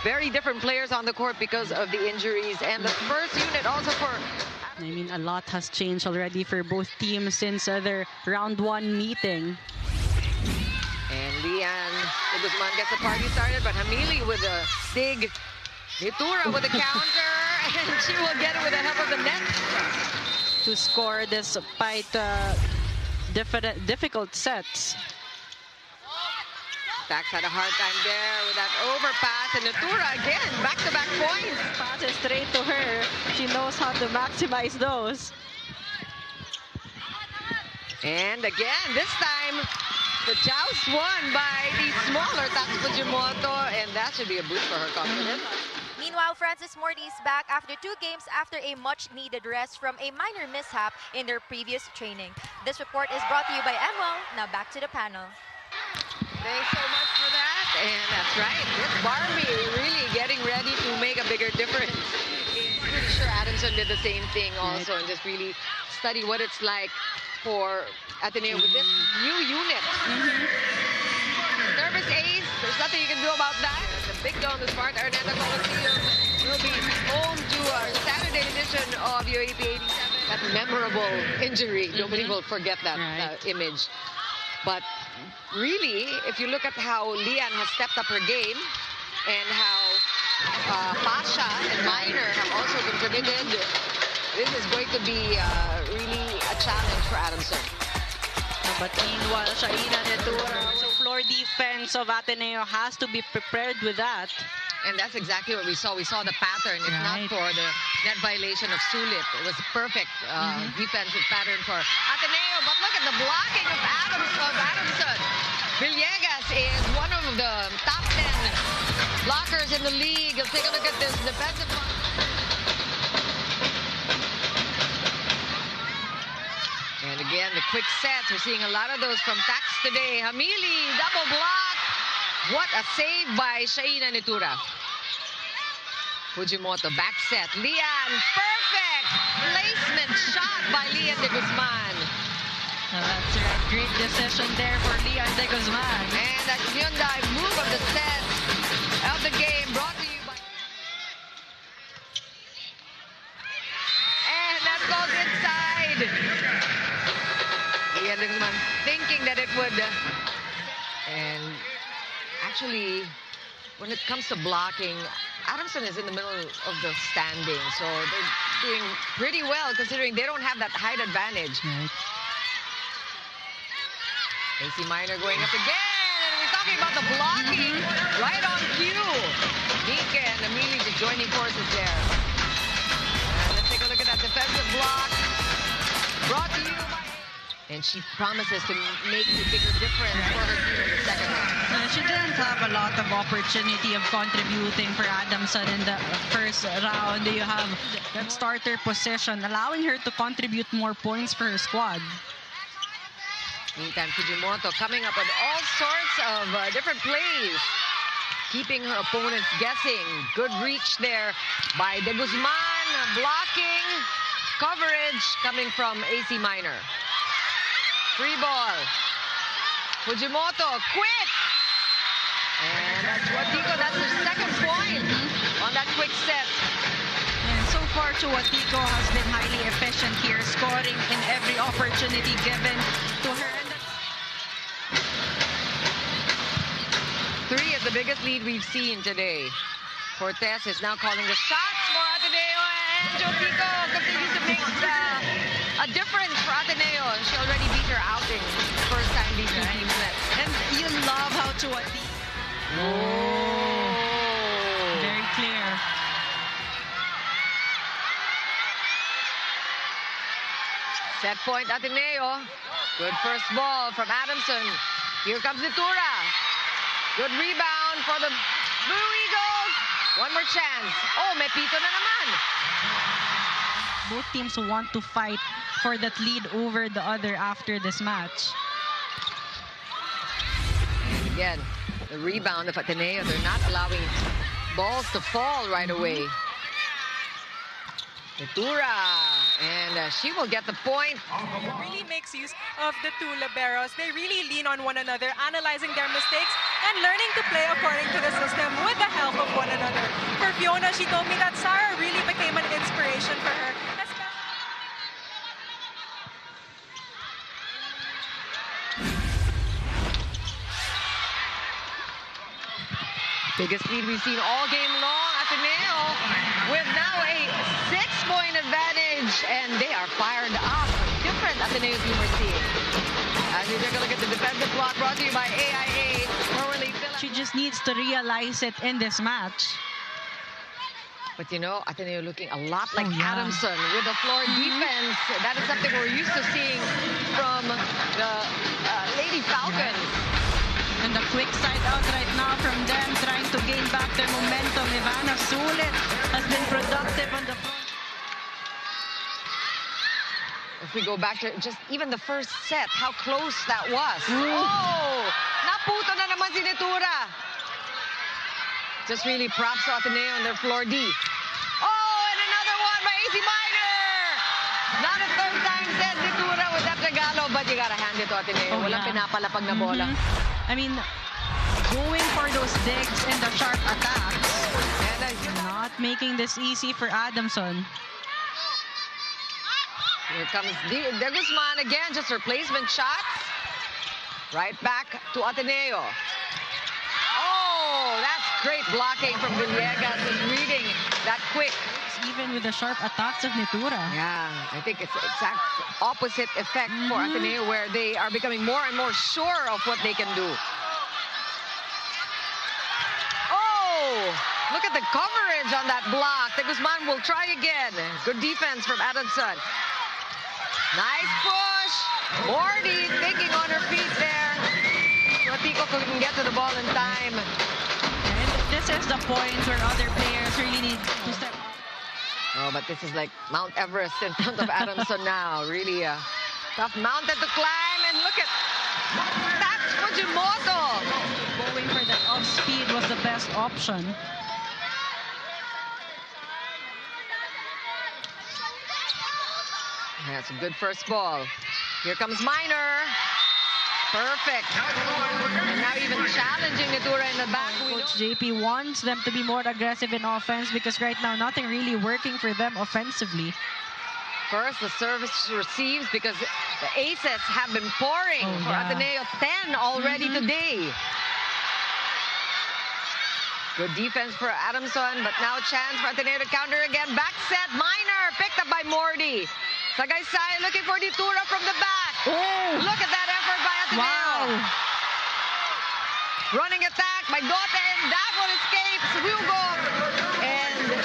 very different players on the court because of the injuries. And the first unit also for... I mean, a lot has changed already for both teams since their round 1 meeting. And Lian de Guzman gets the party started, but Hamili with a dig. Nitura with a counter, and she will get it with the help of the net. To score despite difficult sets. Dax had a hard time there with that overpass, and Nitura again, back-to-back points. Passes straight to her. She knows how to maximize those. And again, this time, the joust won by the smaller Tax Fujimoto, and that should be a boost for her confidence. Meanwhile, Francis Morty is back after 2 games after a much-needed rest from a minor mishap in their previous training. This report is brought to you by ML. Now back to the panel. Thanks so much for that. And that's right, this Barbie really getting ready to make a bigger difference. I'm pretty sure Adamson did the same thing also, and just really study what it's like for Ateneo with this new unit. Service ace, there's nothing you can do about that. The big dome, the Smart Araneta Coliseum will be home to our Saturday edition of UAAP 87. That memorable injury, nobody will forget that image. But really, if you look at how Lian has stepped up her game and how Pasha and Minor have also contributed, this is going to be really a challenge for Adamson. But meanwhile, Shaina Nitura, so floor defense of Ateneo has to be prepared with that. And that's exactly what we saw. We saw the pattern. If not for the net violation of Sulit, it was a perfect defensive pattern for Ateneo. But look at the blocking of Adamson. VOLLEYBALL is one of the top 10 blockers in the league. Let's take a look at this defensive block. And again, the quick sets. We're seeing a lot of those from Tax today. Hamili, double block. What a save by Shaina Nitura. Fujimoto, back set. Lian, perfect placement shot by Lian de Guzman. That's right. Great decision there for Lian de Guzman. And that Hyundai move of the set of the game brought to you by... And that goes inside. Lian de Guzman thinking that it would... And actually, when it comes to blocking, Adamson is in the middle of the standing. So they're doing pretty well considering they don't have that height advantage. AC Minor going up again. And we're talking about the blocking right on cue. Nika and Hamili just joining forces there. And let's take a look at that defensive block. Brought to you by... And she promises to make a bigger difference for her team in the second round. She didn't have a lot of opportunity of contributing for Adamson in the first round. You have that starter position, allowing her to contribute more points for her squad. Meantime, Fujimoto coming up with all sorts of different plays, keeping her opponents guessing. Good reach there by De Guzman, blocking, coverage coming from AC Minor. Free ball. Fujimoto, quick! And that's Watico, that's her second point on that quick set. And so far, Watico has been highly efficient here, scoring in every opportunity given to her. 3 is the biggest lead we've seen today. Cortez is now calling the shots for Ateneo, and Watico continues to make a difference for Ateneo. She already beat her outing the first time these two teams met. And you love how Watico... Very clear. Set point Ateneo. Good first ball from Adamson. Here comes Nitura. Good rebound for the Blue Eagles. One more chance. Oh, may pito na naman. Both teams want to fight for that lead over the other after this match. And again, the rebound of Ateneo. They're not allowing balls to fall right away. Nitura, and she will get the point. Really makes use of the two liberos. They really lean on one another, analyzing their mistakes and learning to play according to the system with the help of one another. For Fiona, she told me that Sarah really became an inspiration for her. Biggest lead we've seen all game long. Ateneo with now a 6-point advantage, and they are fired up. Different Ateneo team we're seeing. As we take a look at the defensive block brought to you by AIA. She just needs to realize it in this match. But you know, Ateneo looking a lot like Adamson with the floor defense. That is something we're used to seeing from the Lady Falcons. And the quick side out right now from them, trying to gain back their momentum. Ivana Sulit has been productive on the front. If we go back to just even the first set, how close that was. Oh! Naputo na naman si Netura. Just really props to Ateneo on their floor D. Oh, and another one by AC Minor! Not a third time set, Netura with that regalo, but you gotta hand it to Ateneo. Walang pinapalapag na bola. I mean, going for those digs and the sharp attacks. And not making this easy for Adamson. Here comes De Guzman again, just replacement shots. Right back to Ateneo. Oh, that's great blocking from WlNGS, reading that quick. Even with the sharp attacks of Netura. Yeah, I think it's exact opposite effect for Ateneo, where they are becoming more and more sure of what they can do. Oh, look at the coverage on that block. De Guzman will try again. Good defense from Adamson. Nice push. Morty thinking on her feet there. Latico couldn't get to the ball in time. And this is the point where other players really need to step up. Oh, but this is like Mount Everest in front of Adamson now. Really a tough mountain to climb. And look at that's Fujimoto. Going for the off speed was the best option. That's a good first ball. Here comes Minor. Perfect. And now even challenging Netura in the back. Coach JP wants them to be more aggressive in offense because right now nothing really working for them offensively. First, the service receives because the aces have been pouring for Ateneo. 10 already today. Good defense for Adamson, but now a chance for Ateneo to counter again. Back set, Minor, picked up by Morty. Sagaysay looking for Netura from the back. Oh. Look at that effort by Ateneo. Wow. Running attack by Gote, and that one escapes. Hugo and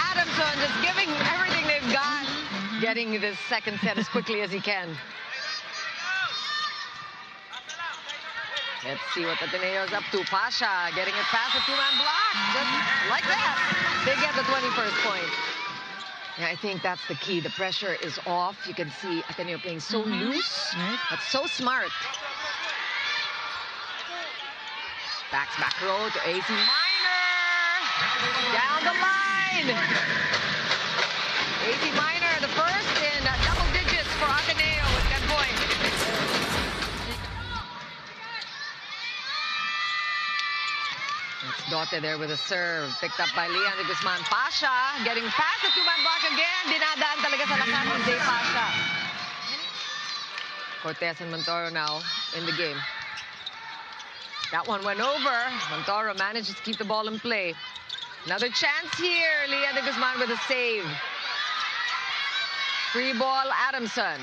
Adamson just giving everything they've got. Getting this second set as quickly as he can. Let's see what Ateneo's up to. Pasha getting it past the two-man block. Just like that, they get the 21st point. Yeah, I think that's the key. The pressure is off. You can see Ateneo playing so loose, but so smart. Backs back row to AC Minor. Down the line. AC Minor, the first in double digits for Ateneo with 10 points. It's Dote there with a serve. Picked up by Leon de Guzman. Pasha getting past the two-man block again. Dinadaan talaga sa lakas ni Jay Pasha. Cortez and Montoro now in the game. That one went over. Montoro manages to keep the ball in play. Another chance here. Leon de Guzman with a save. Free ball, Adamson.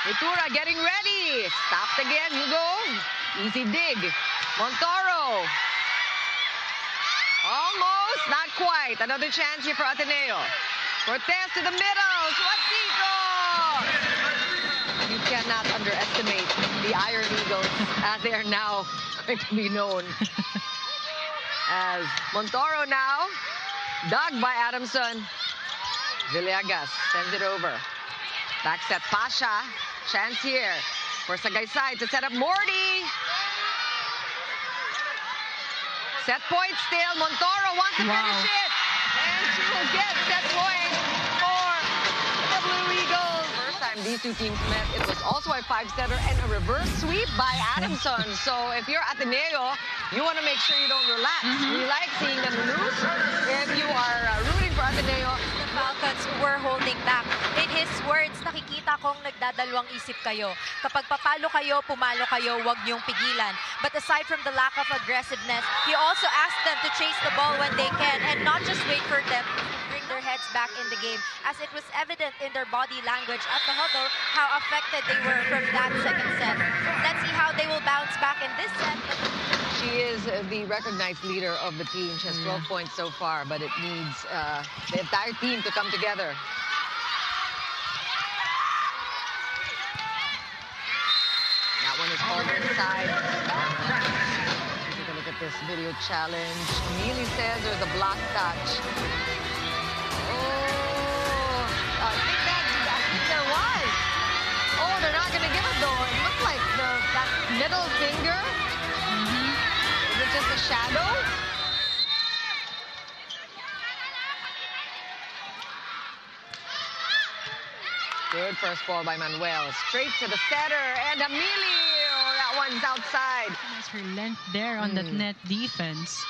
Netura getting ready. Stopped again, Hugo. Easy dig. Montoro. Almost, not quite. Another chance here for Ateneo. Cortez to the middle. Suavecito. You cannot underestimate the Iron Eagles, as they are now going to be known. As Montoro now, dug by Adamson. WlNGS sends it over. Back set, Pasha. Chance here for Sagaysay to set up Morty. Set point still. Montoro wants to finish it. And she will get set point for the Blue Eagles. First time time these two teams met, it was also a 5-setter and a reverse sweep by Adamson. So if you're Ateneo, you want to make sure you don't relax. We like seeing them lose. If you are rooting for Ateneo, The Falcons were holding back. In his words, nakikita kong nagdadalawang isip kayo. Kapag papalo kayo, pumalo kayo, huwag niyong pigilan. But aside from the lack of aggressiveness, he also asked them to chase the ball when they can and not just wait for them to bring their heads back in the game, as it was evident in their body language at the huddle how affected they were from that second set. Let's see how they will bounce back in this set. she is the recognized leader of the team. She has 12 points so far, but it needs the entire team to come together. That one is called inside. Take a look at this video challenge. Neely says there's a block touch. Oh, I think there was. Oh, they're not going to give it though. It looks like that middle finger. Is it just a shadow? Good first ball by Manuel. Straight to the setter. And Emilio. That one's outside. Nice her length there on that net defense.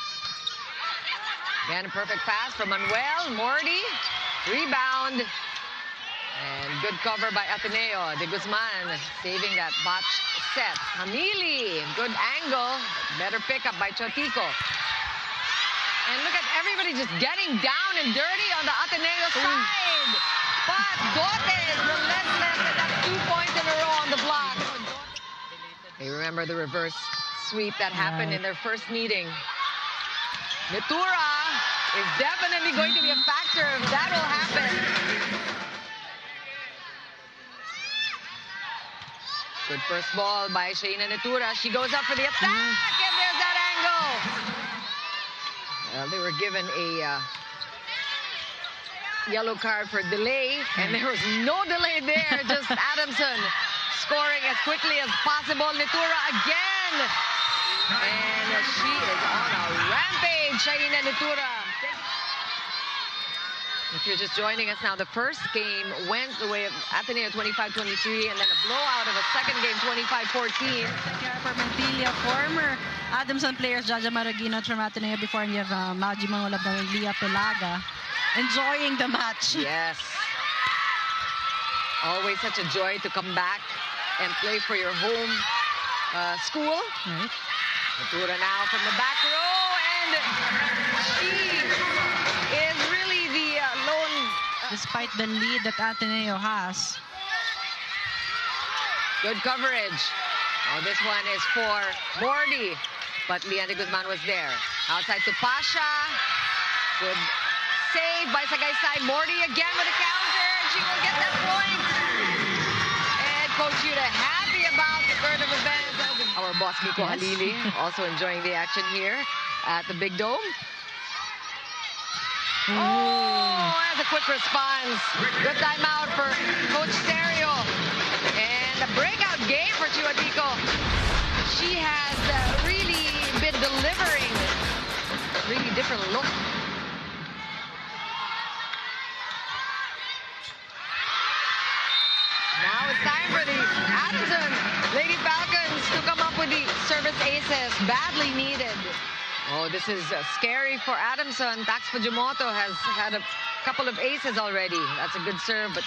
Again, a perfect pass from Manuel. Morty. Rebound. And good cover by Ateneo. De Guzman saving that botched set. Hamili. Good angle. Better pickup by Chotico. And look at everybody just getting down and dirty on the Ateneo side. But Dotes relentless, and that's 2 points in a row on the block. They remember the reverse sweep that happened in their first meeting. Nitura is definitely going to be a factor if that will happen. Good first ball by Shaina Nitura. She goes up for the attack, and there's that angle. Well, they were given a yellow card for delay, and there was no delay there. Just Adamson scoring as quickly as possible. Nitura again. And she is on a rampage, Shaina Nitura. If you're just joining us now, the first game went the way of Ateneo 25-23, and then a blowout of a second game 25-14. For Mantilla, former Adamson players, Jaja Maraguinot from Ateneo before, and you have Maji Mangolab and Lia Pelaga enjoying the match. Yes. Always such a joy to come back and play for your home school. Right. Nitura now from the back row, and she is really the lone. Despite the lead that Ateneo has. Good coverage. Oh, this one is for Morty, but Leanne de Guzman was there. Outside to Pasha. Good save by Sagaysay. Morty again with a counter. She will get that point. And Coach Yuta happy about the turn of events. Our boss, Miko Halili, also enjoying the action here at the Big Dome. Oh, that's a quick response. Good timeout for Coach Serio. And a breakout game for Chiwatico. She has really been delivering a really different look. Now it's time for the Adamson Lady Falcons to come up with the service aces badly needed. Oh, this is scary for Adamson. Tax Fujimoto has had a couple of aces already. That's a good serve, but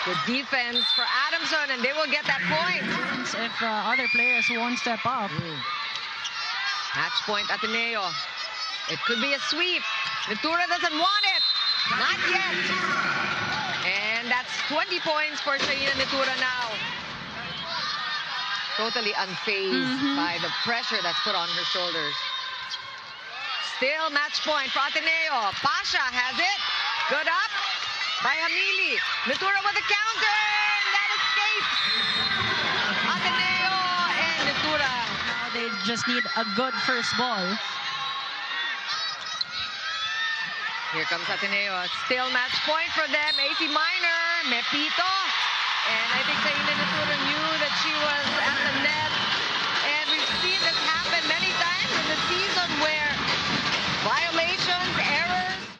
good defense for Adamson, and they will get that point. If other players won't step up. Match point Ateneo. It could be a sweep. Nitura doesn't want it. Not yet. And that's 20 points for Shaina Nitura now. Totally unfazed by the pressure that's put on her shoulders. Still match point for Ateneo. Pasha has it. Good up by Hamili. Nitura with a counter, and that escapes. Ateneo and Nitura. Now they just need a good first ball. Here comes Ateneo. Still match point for them. AC Minor, Mepito. And I think Shaina Nitura knew that she was at the net